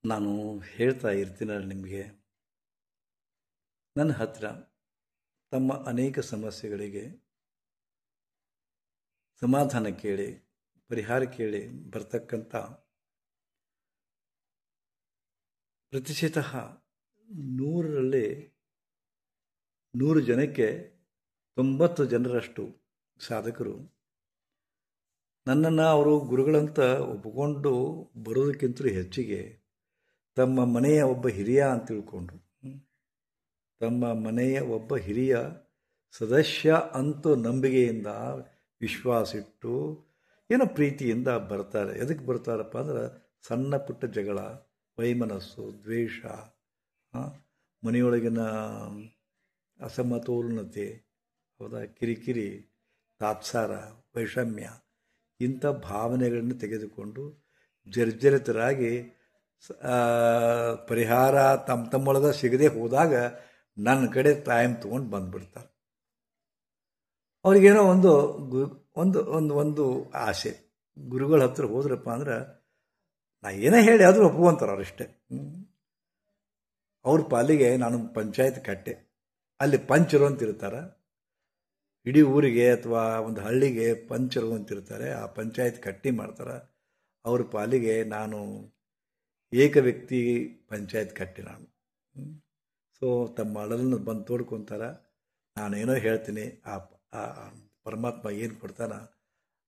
ನಾನು ಹೇಳ್ತಾ ಇರ್ತೀನಲ್ಲ ನಿಮಗೆ, ನನ್ನ ಹತ್ರ ತಮ್ಮ ಅನೇಕ ಸಮಸ್ಯೆಗಳಿಗೆ ಸಮಾಧಾನ ಕೇಳಿ ಪರಿಹಾರ ಕೇಳಿ ಬರ್ತಕ್ಕಂಥ ಪ್ರತಿಶತ 100ರಲ್ಲಿ 100 ಜನಕ್ಕೆ 90 ಜನರಷ್ಟು ಸಾಧಕರು ನನ್ನನ್ನು ಅವರು ಗುರುಗಳಂತ ಒಪ್ಪಿಕೊಂಡು ಬರೋದಕ್ಕಿಂತಲೂ ಹೆಚ್ಚಿಗೆ ತಮ್ಮ ಮನೆಯ ಒಬ್ಬ ಹಿರಿಯ ಅಂತ ತಿಳ್ಕೊಂಡು, ತಮ್ಮ ಮನೆಯ ಒಬ್ಬ ಹಿರಿಯ ಸದಸ್ಯ ಅಂತೂ ನಂಬಿಕೆಯಿಂದ ವಿಶ್ವಾಸಿಟ್ಟು ಏನೋ ಪ್ರೀತಿಯಿಂದ ಬರ್ತಾರೆ. ಎದಕ್ಕೆ ಬರ್ತಾರಪ್ಪ ಅಂದ್ರೆ ಸಣ್ಣ ಪುಟ್ಟ ಜಗಳ, ವೈಮನಸ್ಸು, ದ್ವೇಷ, ಮನೆಯೊಳಗಿನ ಅಸಮತೋಲನತೆ, ಹೌದಾ, ಕಿರಿಕಿರಿ, ತಾತ್ಸಾರ, ವೈಷಮ್ಯ ಇಂಥ ಭಾವನೆಗಳನ್ನು ತೆಗೆದುಕೊಂಡು ಜರ್ಜರಿತರಾಗಿ ಪರಿಹಾರ ತಮ್ಮೊಳಗೆ ಸಿಗದೆ ಹೋದಾಗ ನನ್ನ ಕಡೆ ಟೈಮ್ ತೊಗೊಂಡು ಬಂದುಬಿಡ್ತಾರೆ. ಅವ್ರಿಗೇನೋ ಒಂದು ಒಂದು ಒಂದು ಒಂದು ಆಸೆ, ಗುರುಗಳ ಹತ್ರ ಹೋದ್ರಪ್ಪ ಅಂದ್ರೆ ನಾ ಏನೇ ಹೇಳಿ ಆದರೂ ಒಪ್ಕೊಂತಾರೆ ಅವರಷ್ಟೇ. ಅವ್ರ ಪಾಲಿಗೆ ನಾನು ಪಂಚಾಯತ್ ಕಟ್ಟೆ, ಅಲ್ಲಿ ಪಂಚರು ಅಂತಿರ್ತಾರೆ, ಇಡೀ ಊರಿಗೆ ಅಥವಾ ಒಂದು ಹಳ್ಳಿಗೆ ಪಂಚರು ಅಂತಿರ್ತಾರೆ, ಆ ಪಂಚಾಯತ್ ಕಟ್ಟಿ ಮಾಡ್ತಾರೆ. ಅವ್ರ ಪಾಲಿಗೆ ನಾನು ಏಕ ವ್ಯಕ್ತಿ ಪಂಚಾಯತ್ ಕಟ್ಟಿ ನಾನು. ಸೊ ತಮ್ಮ ಅಳಲನ್ನು ಬಂದು ತೋಡ್ಕೊತಾರೆ. ನಾನೇನೋ ಹೇಳ್ತೀನಿ, ಆ ಪರಮಾತ್ಮ ಏನು ಕೊಡ್ತಾನೆ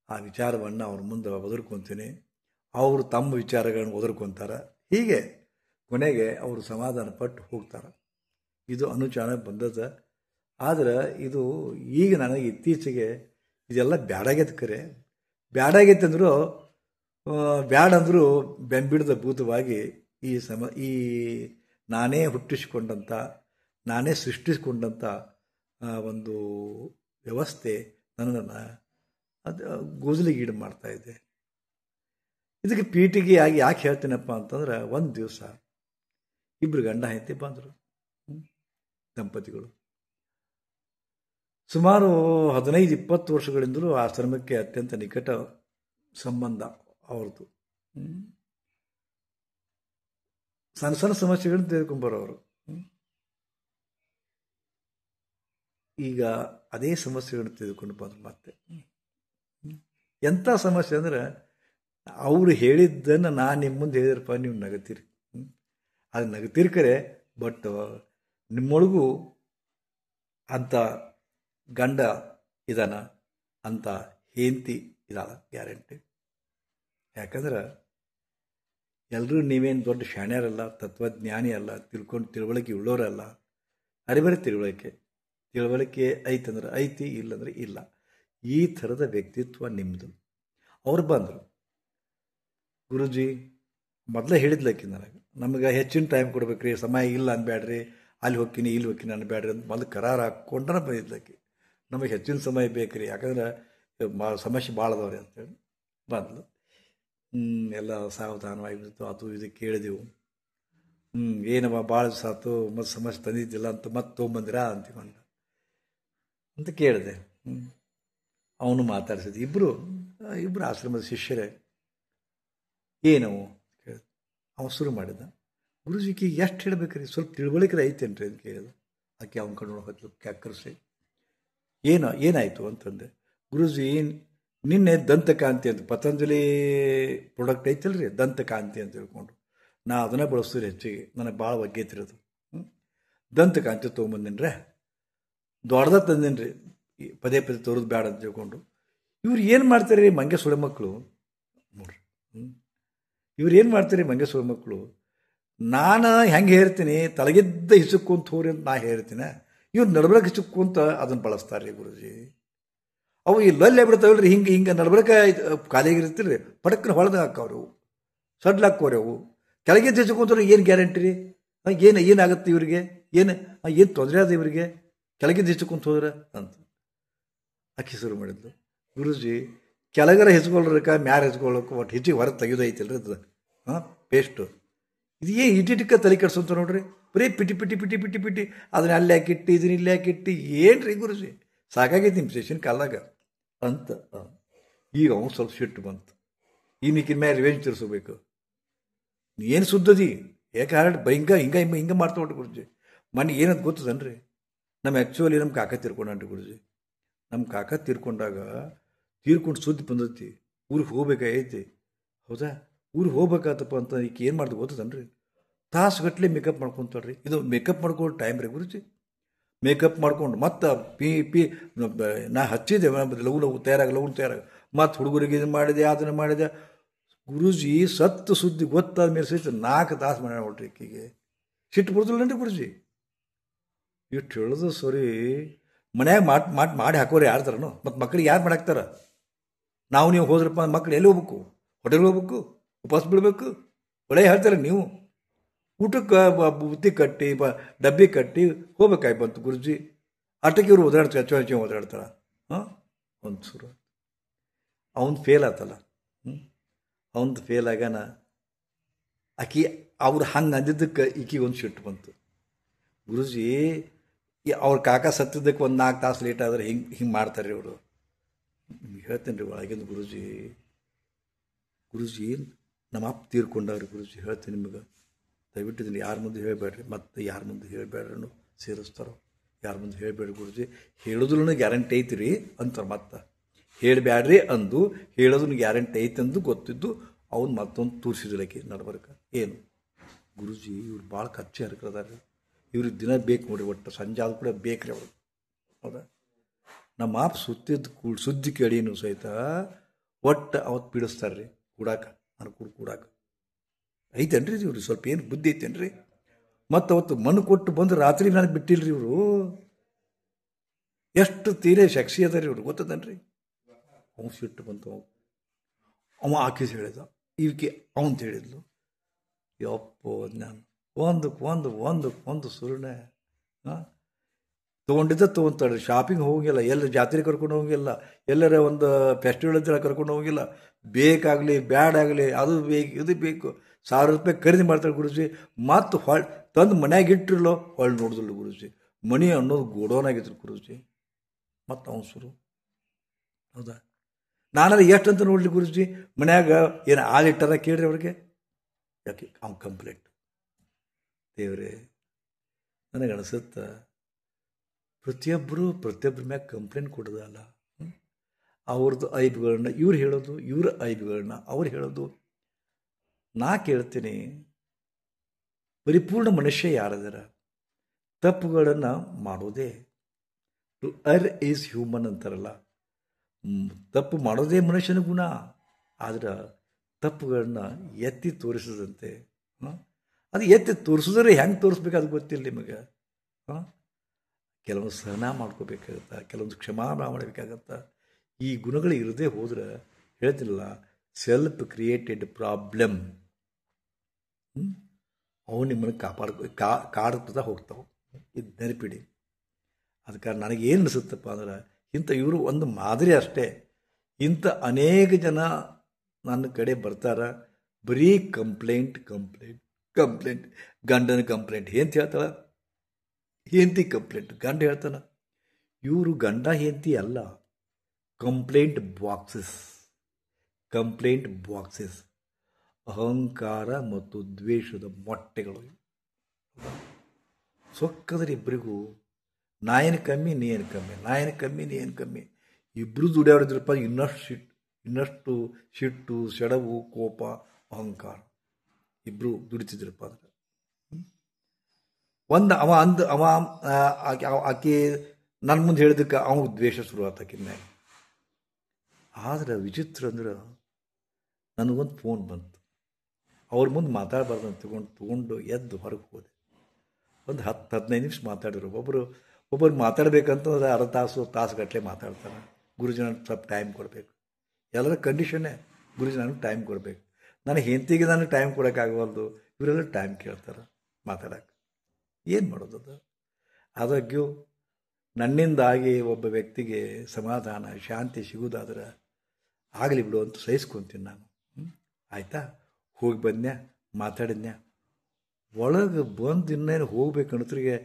ಆ ವಿಚಾರವನ್ನು ಅವ್ರ ಮುಂದೆ ಒದರ್ಕೊತೀನಿ, ಅವರು ತಮ್ಮ ವಿಚಾರಗಳನ್ನು ಒದರ್ಕೊತಾರೆ. ಹೀಗೆ ಕೊನೆಗೆ ಅವರು ಸಮಾಧಾನ ಪಟ್ಟು ಹೋಗ್ತಾರೆ. ಇದು ಅನುಚಾನ ಬಂದದ. ಆದರೆ ಇದು ಈಗ ನನಗೆ ಇತ್ತೀಚೆಗೆ ಇದೆಲ್ಲ ಬ್ಯಾಡಾಗೈತೆ. ಕರೆ ಬ್ಯಾಡಾಗೈತೆ ಅಂದರೂ ಬ್ಯಾಡಂದರೂ ಬೆಂಬಿಡದ ಭೂತವಾಗಿ ಈ ನಾನೇ ಹುಟ್ಟಿಸಿಕೊಂಡಂಥ, ನಾನೇ ಸೃಷ್ಟಿಸಿಕೊಂಡಂಥ ಒಂದು ವ್ಯವಸ್ಥೆ ನನ್ನನ್ನು ಅದು ಗೋಜಲಿಗೀಡು ಮಾಡ್ತಾಯಿದೆ. ಇದಕ್ಕೆ ಪೀಠಿಗೆ ಆಗಿ ಯಾಕೆ ಹೇಳ್ತೀನಪ್ಪ ಅಂತಂದ್ರೆ, ಒಂದು ದಿವಸ ಇಬ್ಬರು ಗಂಡ ಹೆಂಡತಿ ಬಂದರು, ದಂಪತಿಗಳು. ಸುಮಾರು 15-20 ವರ್ಷಗಳಿಂದಲೂ ಆಶ್ರಮಕ್ಕೆ ಅತ್ಯಂತ ನಿಕಟ ಸಂಬಂಧ ಅವ್ರದ್ದು. ಸಣ್ಣ ಸಣ್ಣ ಸಮಸ್ಯೆಗಳನ್ನು ತೆಗೆದುಕೊಂಬರೋರು. ಈಗ ಅದೇ ಸಮಸ್ಯೆಗಳನ್ನು ತೆಗೆದುಕೊಂಡು ಬಂದರು. ಮತ್ತೆ ಎಂಥ ಸಮಸ್ಯೆ ಅಂದರೆ, ಅವರು ಹೇಳಿದ್ದನ್ನು ನಾನು ನಿಮ್ಮ ಮುಂದೆ ಹೇಳಿದ್ರಪ್ಪ, ನೀವು ನಗತೀರಿ. ಅದು ನಗತಿರ್ಕರೆ, ಬಟ್ ನಿಮ್ಮೊಳಗೂ ಅಂಥ ಗಂಡ ಇದಾನ, ಅಂಥ ಹೆಂಡತಿ ಇದಾಳ ಗ್ಯಾರಂಟಿ. ಯಾಕಂದ್ರೆ ಎಲ್ಲರೂ ನೀವೇನು ದೊಡ್ಡ ಶಾಣ್ಯರಲ್ಲ, ತತ್ವಜ್ಞಾನಿ ಅಲ್ಲ, ತಿಳುವಳಿಕೆ ಉಳ್ಳೋರಲ್ಲ. ಅರಿಬರಿ ತಿಳುವಳಿಕೆ ಐತಂದ್ರೆ ಐತಿ, ಇಲ್ಲಂದ್ರೆ ಇಲ್ಲ. ಈ ಥರದ ವ್ಯಕ್ತಿತ್ವ ನಿಮ್ಮದು. ಅವ್ರು ಬಂದರು, ಗುರುಜಿ ಮೊದಲೇ ಹೇಳಿದ್ಲಕ್ಕಿ ನನಗೆ, ನಮಗೆ ಹೆಚ್ಚಿನ ಟೈಮ್ ಕೊಡ್ಬೇಕ್ರಿ, ಸಮಯ ಇಲ್ಲ ಅನ್ಬೇಡ್ರಿ, ಅಲ್ಲಿ ಹೋಗ್ತೀನಿ ಇಲ್ಲಿ ಹೋಗ್ತೀನಿ ಅನ್ಬೇಡ್ರಿ ಅಂತ ಮೊದಲು ಕರಾರು ಹಾಕ್ಕೊಂಡ್ರೆ ಬಂದಿದ್ಲಕ್ಕಿ. ನಮಗೆ ಹೆಚ್ಚಿನ ಸಮಯ ಬೇಕ್ರಿ, ಯಾಕಂದ್ರೆ ಸಮಸ್ಯೆ ಭಾಳ ಅದಾವ್ರಿ ಅಂತೇಳಿ ಬಂದ್ಲು. ಎಲ್ಲ ಸಾವಧಾನವಾಗಿತ್ತು. ಅದು ಇದು ಕೇಳಿದೆವು. ಏನವ ಭಾಳ ದಿವಸ ಆಯ್ತು, ಮತ್ತು ಸಮಸ್ಯೆ ತಂದಿದ್ದಿಲ್ಲ ಅಂತ ಮತ್ತೆ ತೊಗೊಂಬಂದಿರಾ ಅಂತಿಕೊಂಡ ಅಂತ ಕೇಳಿದೆ. ಅವನು ಮಾತಾಡ್ಸಿದ್ದೆ. ಇಬ್ಬರು ಆಶ್ರಮದ ಶಿಷ್ಯರೇ. ಏನವು ಕೇಳಿದೆ. ಅವನು ಶುರು ಮಾಡಿದ, ಗುರುಜಿಗೆ ಎಷ್ಟು ಹೇಳ್ಬೇಕ್ರಿ, ಸ್ವಲ್ಪ ತಿಳುವಳಿಕೆ ಐತೇನ್ರಿ ಅಂತ ಕೇಳಿದ. ಆಕೆ ಅವನ ಕಣ್ಣು ಹೊತ್ತು ಕ್ಯಾಕರಿಸಿ, ಏನಾಯಿತು ಅಂತಂದೆ. ಗುರುಜಿ ನಿನ್ನೆ ದಂತಕಾಂತಿ ಅಂತ ಪತಂಜಲಿ ಪ್ರಾಡಕ್ಟ್ ಐತಲ್ರಿ, ದಂತಕಾಂತಿ ಅಂತ ಹೇಳ್ಕೊಂಡು ನಾ ಅದನ್ನು ಬಳಸ್ತೀರಿ ಹೆಚ್ಚಿಗೆ, ನನಗೆ ಭಾಳ ಒಗ್ಗೈತಿರೋದು. ದಂತಕಾಂತಿ ತೊಗೊಂಬಂದಿನ್ರಿ, ದೊಡ್ಡದ ತಂದಿನ್ರಿ, ಪದೇ ತೋರೋದು ಬೇಡ ಅಂತ ಹೇಳ್ಕೊಂಡು. ಇವ್ರು ಏನು ಮಾಡ್ತಾರೆ ರೀ ಮಂಗೆ ಸುಳೆ ಮಕ್ಕಳು ನೋಡ್ರಿ. ಇವ್ರು ಏನು ಮಾಡ್ತಾರೆ ಮಂಗೆ ಸುಳೆ ಮಕ್ಕಳು, ನಾನು ಹೆಂಗೆ ಹೇಳ್ತೀನಿ ತಲೆಗಿದ್ದ ಹಿಸುಕ್ಕೊಂತ ಹೋರಿ ಅಂತ ನಾ ಹೇಳ್ತೀನಿ, ಇವ್ರು ನಡ್ಬಳಕ ಹಿಸುಕ್ಕೊಂತ ಅದನ್ನು ಬಳಸ್ತಾರೆ ರೀ ಗುರುಜಿ. ಅವು ಇಲ್ಲಲ್ಲೇ ಬಿಡ್ತಾವಲ್ರಿ, ಹಿಂಗೆ ನಡ್ಬಳಕ ಖಾಲಿಯಾಗಿರ್ತೀರಿ, ಪಟಕ್ಕನ ಹೊಡೆದ ಹಾಕವ್ರು, ಸಡ್ಲು ಹಾಕೋರಿ. ಅವು ಕೆಳಗಿದ್ದು ಹಿಸುಕೊಂತಾರೆ, ಏನು ಗ್ಯಾರಂಟಿ ರೀ, ಏನಾಗುತ್ತೆ ಇವ್ರಿಗೆ, ಏನು ತೊಂದರೆ ಅದ ಇವರಿಗೆ ಕೆಳಗಿದ್ದು ಹಿಸುಕೊಂತ ಹೋದ್ರೆ ಅಂತ ಅಕ್ಕಿ ಶುರು ಮಾಡಿದ್ಲು. ಗುರುಜಿ ಕೆಳಗರ ಹೆಚ್ಕೊಳ್ರಕ್ಕ ಮ್ಯಾರ ಹೆಚ್ಕೊಳ್ಳೋಕೆ ಒಟ್ಟು ಹೆಚ್ಚಿಗೆ ಹೊರಗೆ ತೆಗೆದೈತಿಲ್ರಿ ಅದು ಪೇಸ್ಟು. ಇದು ಇಟ್ಟಿಕ್ಕ ತಲೆ ಕೆಡ್ಸಂತ ನೋಡ್ರಿ, ಬರೀ ಪಿಟಿ ಅದನ್ನ ಅಲ್ಲಿ ಹಾಕಿಟ್ಟು ಇದನ್ನ ಇಲ್ಲಿ ಹಾಕಿಟ್ಟು ಏನು ರೀ ಗುರುಜಿ, ಸಾಕಾಗೈತಿ ನಿಮ್ಮ ಸೆಷನ್ ಕಾಲಾಗ ಅಂತ. ಈಗ ಅವನು ಸ್ವಲ್ಪ ಸಿಟ್ಟು ಬಂತು, ಈ ನಿಕ್ಕಿನ ಮೇಲೆ ರಿವೆಂಜ್ ತಿರ್ಸಬೇಕು. ಏನು ಸುದ್ದದಿ ಯಾಕೆ ಹಾರಾಟ ಹಿಂಗೆ ಮಾಡ್ತಾ ಹೊಟ್ಟು ಗುರುಜಿ. ಮನೆ ಏನಂತ ಗೊತ್ತದನ್ರಿ, ಆ್ಯಕ್ಚುಲಿ ನಮ್ಮ ಕಾಕ ತೀರ್ಕೊಂಡ್ರಿ ಗುರುಜಿ. ನಮ್ಮ ಕಾಕ ತೀರ್ಕೊಂಡು ಸುದ್ದಿ ಬಂದೈತಿ, ಊರಿಗೆ ಹೋಗ್ಬೇಕಾಗೈತಿ. ಹೌದಾ, ಊರಿಗೆ ಹೋಗ್ಬೇಕಾತಪ್ಪ ಅಂತ ಈಗ ಏನು ಮಾಡ್ದು ಗೊತ್ತದನ್ರಿ, ತಾಸುಗಟ್ಟಲೆ ಮೇಕಪ್ ಮಾಡ್ಕೊತಾಳ್ರಿ. ಇದು ಮೇಕಪ್ ಮಾಡ್ಕೊಂಡು ಟೈಮ್ ರೀ ಗುರುಜಿ. ಮೇಕಪ್ ಮಾಡ್ಕೊಂಡು ಮತ್ತು ನಾ ಹಚ್ಚಿದೆ ಲಘು ತಯಾರಾಗ ಮತ್ತು ಹುಡುಗರಿಗೆ ಇದು ಮಾಡಿದೆ ಅದನ್ನು ಮಾಡಿದೆ. ಗುರುಜಿ ಸತ್ತು ಸುದ್ದಿ ಗೊತ್ತಾದ ಮೇಲೆ ಸಹಿತ 4 ತಾಸು ಮಾಡಿ ಹೊಟ್ರಿ ಈಕಿಗೆ ಸಿಟ್ಟು ಬರ್ತಲ್ಲನ್ರಿ ಗುರುಜಿ. ಇಷ್ಟು ಹೇಳೋದು ಸರಿ, ಮನ್ಯಾಗ ಮಾಡಿ ಹಾಕೋರು ಯಾರ್ದಾರನು, ಮತ್ತು ಮಕ್ಳಿಗೆ ಯಾರು ಮಾಡಾಕ್ತಾರ? ನೀವು ಹೋದ್ರಪ್ಪ ಮಕ್ಳು ಎಲ್ಲಿ ಹೋಗ್ಬೇಕು? ಹೋಟೆಲ್ಗೆ ಹೋಗ್ಬೇಕು, ಉಪವಾಸ ಬೀಳ್ಬೇಕು, ಒಳ್ಳೆ ಹೇಳ್ತಾರೆ ನೀವು. ಊಟಕ್ಕೆ ಬುತ್ತಿ ಕಟ್ಟಿ ಡಬ್ಬಿ ಕಟ್ಟಿ ಹೋಗ್ಬೇಕಾಗಿ ಬಂತು ಗುರುಜಿ. ಆಟಕ್ಕೆ ಇವರು ಓದಾಡ್ತಾರ. ಹಾಂ, ಒಂದು ಸುರು ಅವನು ಫೇಲ್ ಆತಲ್ಲ. ಅವನು ಫೇಲ್ ಆಗ್ಯಾನ. ಅವ್ರು ಹಂಗೆ ಅಂದಿದ್ದಕ್ಕೆ ಈಕಿಗೆ ಒಂದು ಸಿಟ್ಟು ಬಂತು. ಗುರುಜಿ ಅವ್ರ ಕಾಕ ಸತ್ತಿದ್ದಕ್ಕೆ ಒಂದು 4 ತಾಸು ಲೇಟ್ ಆದರೆ ಹಿಂಗೆ ಮಾಡ್ತಾರೆ ರೀ ಅವರು. ಹೇಳ್ತೇನೆ ರೀ ಒಳಗಿಂದ ಗುರುಜಿ ನಮ್ಮ ಅಪ್ಪ ತೀರ್ಕೊಂಡವ್ರಿ ಗುರುಜಿ. ಹೇಳ್ತೀನಿ ನಿಮಗೆ, ದಯವಿಟ್ಟು ಇದನ್ನು ಯಾರ ಮುಂದೆ ಹೇಳಬೇಡ್ರಿ, ಮತ್ತು ಯಾರ ಮುಂದೆ ಹೇಳಬೇಡ್ರಿ ಸೇರಿಸ್ತಾರೋ. ಯಾರ ಮುಂದೆ ಹೇಳಬೇಡ್ರಿ ಗುರುಜಿ, ಹೇಳೋದ್ರೂ ಗ್ಯಾರಂಟಿ ಐತಿ ರೀ ಅಂತಾರೆ. ಮತ್ತು ಹೇಳಬೇಡ್ರಿ ಅಂದು ಹೇಳೋದನ್ನು ಗ್ಯಾರಂಟಿ ಐತೆ ಅಂದು ಗೊತ್ತಿದ್ದು ಅವ್ನು ಮತ್ತೊಂದು ತೋರಿಸಿದ್ರಕ್ಕೆ ನಡ್ಬರ್ಕ. ಏನು ಗುರುಜಿ, ಇವ್ರು ಭಾಳ ಕಚ್ಚೆ ಹರ್ಕದಾರ ರೀ, ಇವ್ರಿಗೆ ದಿನ ಬೇಕು ನೋಡಿರಿ, ಒಟ್ಟು ಸಂಜೆ ಆದ ಕೂಡ ಬೇಕು ರೀ ಅವ್ರು. ಹೌದಾ, ನಮ್ಮ ಅಪ್ಪ ಸುದ್ದಿ ಕೇಳಿನೂ ಸಹಿತ ಒಟ್ಟು ಅವತ್ತು ಪೀಡಿಸ್ತಾರೆ ರೀ ಕೂಡಾಕ, ನಾನು ಕೂಡಾಕ ಐತೇನ್ರಿ ಇವ್ರು ಸ್ವಲ್ಪ ಏನು ಬುದ್ಧಿ ಐತೇನ್ರಿ. ಮತ್ತು ಅವತ್ತು ಮಣ್ಣು ಕೊಟ್ಟು ಬಂದು ರಾತ್ರಿ ನನಗೆ ಬಿಟ್ಟಿಲ್ರಿ ಇವರು. ಎಷ್ಟು ತೀರೇ ಶಕ್ತಿ ಅದ ರೀ ಇವ್ರು, ಗೊತ್ತದನ್ರಿ. ಅವನು ಸಿಟ್ಟು ಬಂತು. ಅವ ಆಕಿ ಹೇಳಿದ, ಇವಕ್ಕೆ ಅವಂತ ಹೇಳಿದ್ಲು. ಯಪ್ಪೋ ನಾನು ಒಂದು ಸುರುಣೆ ತೊಗೊಂತಾಳೆ. ಶಾಪಿಂಗ್ ಹೋಗಿಲ್ಲ, ಎಲ್ಲ ಜಾತ್ರೆ ಕರ್ಕೊಂಡು ಹೋಗಿಲ್ಲ, ಎಲ್ಲರ ಒಂದು ಫೆಸ್ಟಿವಲ್ ಅಂತ ಕರ್ಕೊಂಡು ಹೋಗಿಲ್ಲ. ಬೇಕಾಗಲಿ ಬ್ಯಾಡಾಗಲಿ ಅದು ಬೇಕು ಇದು ಬೇಕು, 1000 ರೂಪಾಯಿ ಖರೀದಿ ಮಾಡ್ತಾಳೆ ಗುರುಜಿ. ಮತ್ತು ತಂದು ಮನ್ಯಾಗ ಇಟ್ಟಿರಲೋ ನೋಡಿದ್ಲು ಗುರುಜಿ. ಮಣಿ ಅನ್ನೋದು ಗೋಡೋನಾಗಿದ್ರು ಗುರುಜಿ. ಮತ್ತು ಅವನು ಸುರು. ಹೌದಾ, ನಾನಲ್ಲಿ ಎಷ್ಟು ಅಂತ ನೋಡಲಿ ಗುರುಜಿ. ಮನ್ಯಾಗ ಏನು ಆಳಿಟ್ಟಾರ ಕೇಳ್ರಿ ಅವ್ರಿಗೆ. ಯಾಕೆ ಅವ್ನು ಕಂಪ್ಲೇಂಟ್. ದೇವ್ರೆ, ನನಗೆ ಅನಿಸುತ್ತೆ ಪ್ರತಿಯೊಬ್ಬರ ಮ್ಯಾಗ ಕಂಪ್ಲೇಂಟ್ ಕೊಡೋದಲ್ಲ. ಅವ್ರದ್ದು ಐಬ್ಗಳನ್ನ ಇವ್ರು ಹೇಳೋದು, ಇವ್ರ ಐಬ್ಗಳನ್ನ ಅವ್ರು ಹೇಳೋದು. ನಾ ಕೇಳ್ತೀನಿ, ಪರಿಪೂರ್ಣ ಮನುಷ್ಯ ಯಾರದಾರ? ತಪ್ಪುಗಳನ್ನು ಮಾಡೋದೇ. ಟು ಅರ್ ಈಸ್ ಹ್ಯೂಮನ್ ಅಂತಾರಲ್ಲ, ತಪ್ಪು ಮಾಡೋದೇ ಮನುಷ್ಯನ ಗುಣ. ಆದ್ರೆ ತಪ್ಪುಗಳನ್ನ ಎತ್ತಿ ತೋರಿಸದಂತೆ. ಅದು ಎತ್ತಿ ತೋರಿಸಿದ್ರೆ ಹೆಂಗೆ ತೋರಿಸ್ಬೇಕು ಅದು ಗೊತ್ತಿಲ್ಲ ನಿಮಗೆ. ಕೆಲವೊಂದು ಸಹನ ಮಾಡ್ಕೋಬೇಕಾಗತ್ತೆ, ಕೆಲವೊಂದು ಕ್ಷಮಾ ಮಾಡಬೇಕಾಗತ್ತೆ. ಈ ಗುಣಗಳು ಇರದೇ ಹೋದ್ರೆ ಹೇಳ್ತಿಲ್ಲ, ಸೆಲ್ಫ್ ಕ್ರಿಯೇಟೆಡ್ ಪ್ರಾಬ್ಲಮ್ ಅವು ನಿಮ್ಮನ್ನು ಕಾಡ್ತಾ ಹೋಗ್ತಾವೆ. ಇದು ನೆನಪಿಡಿ. ಅದಕ್ಕೆ ನನಗೇನು ಅನಿಸುತ್ತಪ್ಪ ಅಂದ್ರೆ, ಇಂಥ ಇವರು ಒಂದು ಮಾದರಿ ಅಷ್ಟೇ. ಇಂಥ ಅನೇಕ ಜನ ನನ್ನ ಕಡೆ ಬರ್ತಾರೆ, ಬರೀ ಕಂಪ್ಲೇಂಟ್. ಗಂಡನ ಕಂಪ್ಲೇಂಟ್ ಹೆಂಡ್ತಿ ಹೇಳ್ತಾಳೆ, ಹೆಂಡ್ತಿ ಕಂಪ್ಲೇಂಟ್ ಗಂಡ ಹೇಳ್ತಾನೆ. ಇವರು ಗಂಡ ಹೆಂಡ್ತಿ ಅಲ್ಲ, ಕಂಪ್ಲೇಂಟ್ ಬಾಕ್ಸಸ್. ಅಹಂಕಾರ ಮತ್ತು ದ್ವೇಷದ ಮೊಟ್ಟೆಗಳು. ಸೊಕ್ಕದ್ರೆ ಇಬ್ಬರಿಗೂ ನಾ ಏನು ಕಮ್ಮಿ ನೀ ಏನು ಕಮ್ಮಿ. ಇಬ್ಬರು ದುಡಿಯೋರಿದ್ರಪ್ಪ ಇನ್ನಷ್ಟು ಸಿಟ್ಟು ಸೆಡವು ಕೋಪ ಅಹಂಕಾರ ಇಬ್ಬರು ದುಡಿತಿದ್ರಪ್ಪ. ಅಂದ್ರೆ ಆಕೆ ನನ್ನ ಮುಂದೆ ಹೇಳಿದಕ್ಕೆ ಅವಾಗ ದ್ವೇಷ ಶುರು ಆತಕ್ಕೆ ಮ್ಯಾಗ. ಆದ್ರೆ ವಿಚಿತ್ರ ಅಂದ್ರೆ, ನನಗೊಂದು ಫೋನ್ ಬಂತು. ಅವ್ರ ಮುಂದೆ ಮಾತಾಡಬಾರ್ದು ಅಂತ ತಗೊಂಡು ಎದ್ದು ಹೊರಗೆ ಹೋದೆ. ಒಂದು 10-15 ನಿಮಿಷ ಮಾತಾಡಿದ್ರು. ಒಬ್ಬರು ಮಾತಾಡ್ಬೇಕಂತಂದ್ರೆ ಅರ್ಧ ತಾಸುಗಟ್ಟಲೆ ಮಾತಾಡ್ತಾರೆ. ಗುರುಜಿ ನನಗೆ ಸ್ವಲ್ಪ ಟೈಮ್ ಕೊಡಬೇಕು. ಎಲ್ಲರ ಕಂಡೀಷನ್ನೇ, ಗುರುಜಿ ನನಗೆ ಟೈಮ್ ಕೊಡಬೇಕು. ನನಗೆ ಹೆಂಡತಿಗೆ ನನಗೆ ಟೈಮ್ ಕೊಡೋಕ್ಕಾಗವಲ್ದು, ಇವರೆಲ್ಲ ಟೈಮ್ ಕೇಳ್ತಾರೆ ಮಾತಾಡೋಕೆ. ಏನು ಮಾಡೋದು ಅದು? ಆದಾಗ್ಯೂ ನನ್ನಿಂದಾಗಿ ಒಬ್ಬ ವ್ಯಕ್ತಿಗೆ ಸಮಾಧಾನ ಶಾಂತಿ ಸಿಗೋದಾದ್ರೆ ಆಗಲಿ ಬಿಡು ಅಂತ ಸಹಿಸ್ಕೊತೀನಿ ನಾನು. ಆಯಿತಾ, ಹೋಗಿ ಬಂದ್ನ್ಯಾ, ಮಾತಾಡಿದ್ನ್ಯಾ. ಒಳಗೆ ಬಂದು ಇನ್ನೇನು ಹೋಗ್ಬೇಕನ್ನೋದ್ರಿಗೆ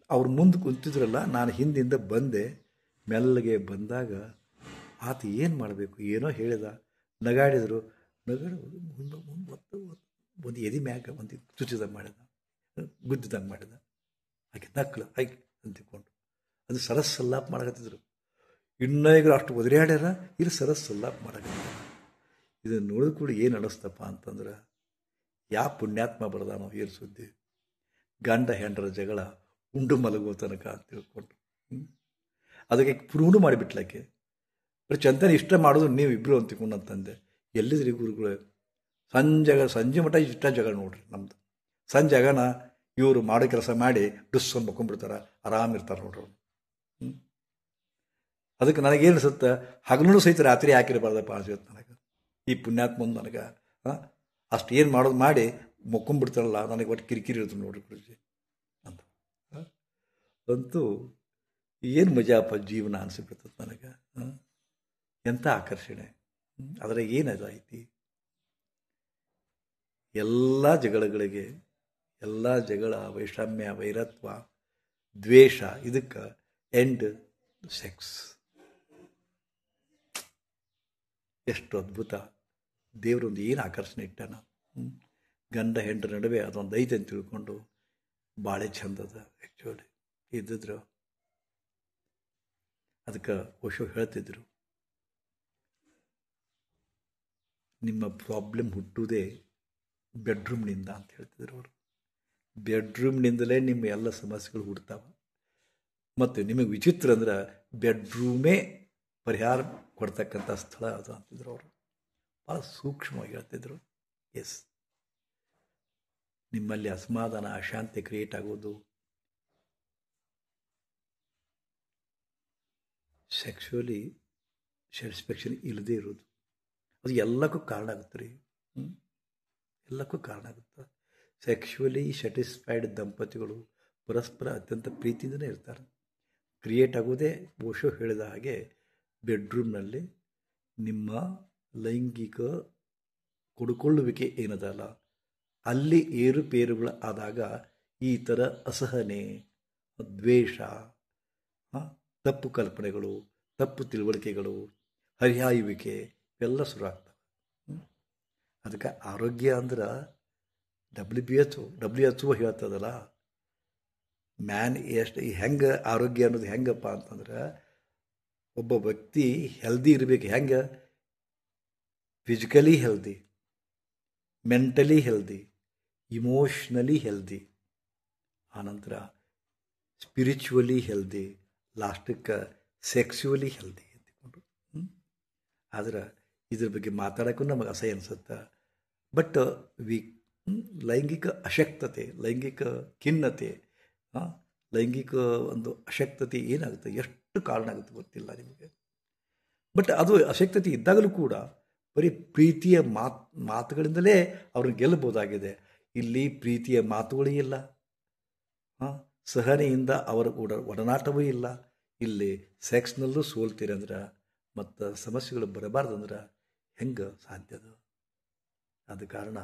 ಅವ್ರು ಮುಂದೆ ಕುಂತಿದ್ರಲ್ಲ, ನಾನು ಹಿಂದಿಂದ ಬಂದೆ. ಮೆಲ್ಲಗೆ ಬಂದಾಗ ಆತ ಏನು ಮಾಡಬೇಕು ಏನೋ ಹೇಳಿದ, ನಗಾಡಿದ್ರು ಮುಂದೆ ಒಂದು ಎದಿ ಮ್ಯಾಗ ಒಂದು ಚುಚ್ಚಿದಂಗೆ ಮಾಡಿದ, ಗುದ್ದಿದಂಗೆ ಮಾಡಿದ. ಆಕೆ ನಕ್ಳು ಆಯ್ಕೆ ಅಂತಿಕೊಂಡು ಅದು ಸರಸ್ ಸಲ್ಲಾಪ್ ಮಾಡಕತ್ತಿದ್ರು. ಇನ್ನೂ ಅಷ್ಟು ಒದರ್ಯಾಡ್ಯಾರ, ಇಲ್ಲಿ ಸರಸ್ ಸಲ್ಲಾಪ್ ಮಾಡಕತ್ತಿದ್ರು. ಇದನ್ನು ನೋಡಿದ ಕೂಡ ಏನು ಅನಿಸ್ತಪ್ಪ ಅಂತಂದ್ರೆ, ಯಾವ ಪುಣ್ಯಾತ್ಮ ಬರದಾನೋ ಏನು ಸುದ್ದಿ, ಗಂಡ ಹೆಂಡರ ಜಗಳ ಉಂಡು ಮಲಗುವ ತನಕ ಅಂತ ತಿಳ್ಕೊಂಡು ಅದಕ್ಕೆ ಪ್ರೂವ್ ಮಾಡಿಬಿಟ್ಲಕ್ಕೆ. ಬರೀ ಚಂತನ ಇಷ್ಟ ಮಾಡೋದು ನೀವು ಇಬ್ಬರು ಅಂತ ತಿಳ್ಕೊಂಡು ಅಂತಂದೆ. ಎಲ್ಲಿದ್ರಿ ಗುರುಗಳು? ಸಂಜೆ ಮಟ್ಟ ಇಷ್ಟ ಜಗಳ ನೋಡ್ರಿ ನಮ್ದು. ಸಂಜೆ ಆಗನ ಇವರು ಮಾಡೋ ಕೆಲಸ ಮಾಡಿ ಡುಸ್ಸನ್ನು ಮಕ್ಕೊಂಡ್ಬಿಡ್ತಾರೆ, ಆರಾಮಿರ್ತಾರೆ ನೋಡ್ರಿ ಅವ್ರು. ಅದಕ್ಕೆ ನನಗೇನು ಅನಿಸುತ್ತೆ, ಹಗಲೂ ಸಹಿತ ರಾತ್ರಿ ಹಾಕಿರಬಾರ್ದಪ್ಪ ಅನ್ಸುತ್ತೆ ನನಗೆ. ಈ ಪುಣ್ಯಾತ್ಮಂದು ನನಗೆ ಅಷ್ಟು ಏನು ಮಾಡೋದು ಮಾಡಿ ಮಕ್ಕೊಂಡ್ಬಿಡ್ತಾರಲ್ಲ, ನನಗೆ ಒಟ್ಟು ಕಿರಿಕಿರಿ ಇರುತ್ತೆ ನೋಡ್ರಿ ಗುರುಜಿ ಅಂತ. ಅಂತೂ ಏನು ಮಜಾಪ ಜೀವನ ಅನಿಸ್ಬಿಡ್ತದೆ ನನಗೆ. ಎಂಥ ಆಕರ್ಷಣೆ, ಅದ್ರಾಗ ಏನದು ಐತಿ. ಎಲ್ಲ ಜಗಳಗಳಿಗೆ, ಎಲ್ಲ ಜಗಳ, ವೈಷಮ್ಯ, ವೈರತ್ವ, ದ್ವೇಷ, ಇದಕ್ಕೆ ಎಂಡ್ ಸೆಕ್ಸ್. ಎಷ್ಟು ಅದ್ಭುತ! ದೇವರೊಂದು ಏನು ಆಕರ್ಷಣೆ ಇಟ್ಟಾನ. ಗಂಡ ಹೆಂಡರ ನಡುವೆ ಅದೊಂದು ಐತೆ ಅಂತ ತಿಳ್ಕೊಂಡು ಭಾಳ ಚಂದದ. ಆ್ಯಕ್ಚುಲಿ ಇದ್ದಿದ್ರು ಅದಕ್ಕೆ ಓಶೋ ಹೇಳ್ತಿದ್ರು, ನಿಮ್ಮ ಪ್ರಾಬ್ಲಮ್ ಹುಟ್ಟುವುದೇ ಬೆಡ್ರೂಮ್ನಿಂದ ಅಂತ ಹೇಳ್ತಿದ್ರು ಅವರು. ಬೆಡ್ರೂಮ್ನಿಂದಲೇ ನಿಮ್ಮ ಎಲ್ಲ ಸಮಸ್ಯೆಗಳು ಹುಡ್ತಾವೆ. ಮತ್ತು ನಿಮಗೆ ವಿಚಿತ್ರ ಅಂದ್ರೆ ಬೆಡ್ರೂಮೇ ಪರಿಹಾರ ಕೊಡ್ತಕ್ಕಂಥ ಸ್ಥಳ ಅದು ಅಂತಿದ್ರು ಅವರು. ಭಾಳ ಸೂಕ್ಷ್ಮವಾಗಿ ಹೇಳ್ತಿದ್ರು. ಎಸ್, ನಿಮ್ಮಲ್ಲಿ ಅಸಮಾಧಾನ, ಅಶಾಂತಿ ಕ್ರಿಯೇಟ್ ಆಗೋದು ಸೆಕ್ಸುವಲಿ ಸ್ಯಾಟಿಸ್ಫ್ಯಾಕ್ಷನ್ ಇಲ್ಲದೇ ಇರೋದು, ಅದು ಎಲ್ಲಕ್ಕೂ ಕಾರಣ ಆಗುತ್ತೆ ರೀ. ಎಲ್ಲಕ್ಕೂ ಕಾರಣ ಆಗುತ್ತೆ. ಸೆಕ್ಸುವಲಿ ಸ್ಯಾಟಿಸ್ಫೈಡ್ ದಂಪತಿಗಳು ಪರಸ್ಪರ ಅತ್ಯಂತ ಪ್ರೀತಿಯಿಂದನೇ ಇರ್ತಾರೆ. ಕ್ರಿಯೇಟ್ ಆಗೋದೇ ಓಶೋ ಹೇಳಿದ ಹಾಗೆ ಬೆಡ್ರೂಮ್ನಲ್ಲಿ ನಿಮ್ಮ ಲೈಂಗಿಕ ಕೊಡುಕೊಳ್ಳುವಿಕೆ ಏನದಲ್ಲ, ಅಲ್ಲಿ ಏರುಪೇರುಗಳು ಆದಾಗ ಈ ಥರ ಅಸಹನೆ, ದ್ವೇಷ, ತಪ್ಪು ಕಲ್ಪನೆಗಳು, ತಪ್ಪು ತಿಳುವಳಿಕೆಗಳು, ಹರಿಹಾಯುವಿಕೆ ಇವೆಲ್ಲ ಶುರು ಆಗ್ತವೆ. ಅದಕ್ಕೆ ಆರೋಗ್ಯ ಅಂದ್ರೆ WHO ಹೇಳ್ತದಲ್ಲ, ಮ್ಯಾನ್ ಎಷ್ಟು ಹೆಂಗೆ ಆರೋಗ್ಯ ಅನ್ನೋದು ಹೆಂಗಪ್ಪ ಅಂತಂದ್ರೆ, ಒಬ್ಬ ವ್ಯಕ್ತಿ ಹೆಲ್ದಿ ಇರಬೇಕು. ಹೆಂಗೆ? Physically healthy, mentally healthy, emotionally healthy, ಆನಂತರ ಸ್ಪಿರಿಚುವಲಿ ಹೆಲ್ದಿ, ಲಾಸ್ಟಕ್ಕೆ ಸೆಕ್ಸುವಲಿ ಹೆಲ್ದಿ ಅಂದ್ಕೊಂಡು. ಆದ್ರೆ ಇದ್ರ ಬಗ್ಗೆ ಮಾತಾಡೋಕ್ಕೂ ನಮಗೆ ಅಸಹ್ಯ ಅನಿಸುತ್ತೆ. ಬಟ್ ಲೈಂಗಿಕ ಅಶಕ್ತತೆ, ಲೈಂಗಿಕ ಖಿನ್ನತೆ, ಲೈಂಗಿಕ ಒಂದು ಅಶಕ್ತತೆ ಏನಾಗುತ್ತೆ, ಎಷ್ಟು ಕಾರಣ ಆಗುತ್ತೆ ಗೊತ್ತಿಲ್ಲ ನಿಮಗೆ. ಬಟ್ ಅದು ಅಶಕ್ತತೆ ಇದ್ದಾಗಲೂ ಕೂಡ ಬರೀ ಪ್ರೀತಿಯ ಮಾತುಗಳಿಂದಲೇ ಅವ್ರನ್ನ ಗೆಲ್ಲಬಹುದಾಗಿದೆ. ಇಲ್ಲಿ ಪ್ರೀತಿಯ ಮಾತುಗಳೇ ಇಲ್ಲ, ಸಹನೆಯಿಂದ ಅವರ ಒಡನಾಟವೂ ಇಲ್ಲ. ಇಲ್ಲಿ ಸೆಕ್ಸ್ನಲ್ಲೂ ಸೋಲ್ತೀರಂದ್ರೆ ಮತ್ತು ಸಮಸ್ಯೆಗಳು ಬರಬಾರ್ದಂದ್ರೆ ಹೆಂಗೆ ಸಾಧ್ಯದ? ಆದ ಕಾರಣ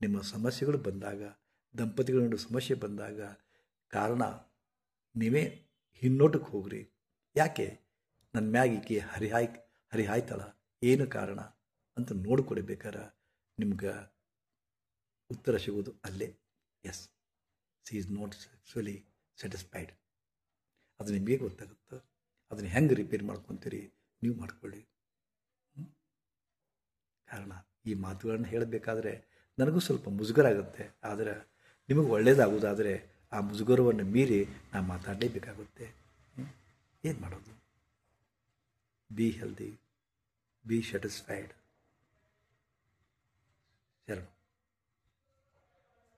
ನಿಮ್ಮ ಸಮಸ್ಯೆಗಳು ಬಂದಾಗ, ದಂಪತಿಗಳ ನಡುವೆ ಸಮಸ್ಯೆ ಬಂದಾಗ ಕಾರಣ ನೀವೇ ಹಿನ್ನೋಟಕ್ಕೆ ಹೋಗ್ರಿ. ಯಾಕೆ ನನ್ನ ಮ್ಯಾಗಿಕೆ ಹರಿಹಾಯ್ತಳ, ಏನು ಕಾರಣ ಅಂತ ನೋಡಿಕೊಡ್ಬೇಕಾರೆ ನಿಮ್ಗೆ ಉತ್ತರ ಸಿಗೋದು ಅಲ್ಲೇ. Yes, she is not sexually satisfied. ಅದು ನಿಮಗೆ ಗೊತ್ತಾಗುತ್ತೆ. ಅದನ್ನು ಹೆಂಗೆ ರಿಪೇರ್ ಮಾಡ್ಕೊತೀರಿ ನೀವು ಮಾಡ್ಕೊಳ್ಳಿ. ಕಾರಣ ಈ ಮಾತುಗಳನ್ನು ಹೇಳಬೇಕಾದ್ರೆ ನನಗೂ ಸ್ವಲ್ಪ ಮುಜುಗರ ಆಗುತ್ತೆ. ಆದರೆ ನಿಮಗೆ ಒಳ್ಳೆಯದಾಗೋದಾದರೆ ಆ ಮುಜುಗರವನ್ನು ಮೀರಿ ನಾನು ಮಾತಾಡಲೇಬೇಕಾಗುತ್ತೆ. ಏನು ಮಾಡೋದು? Be healthy, be satisfied. ಶರಣ.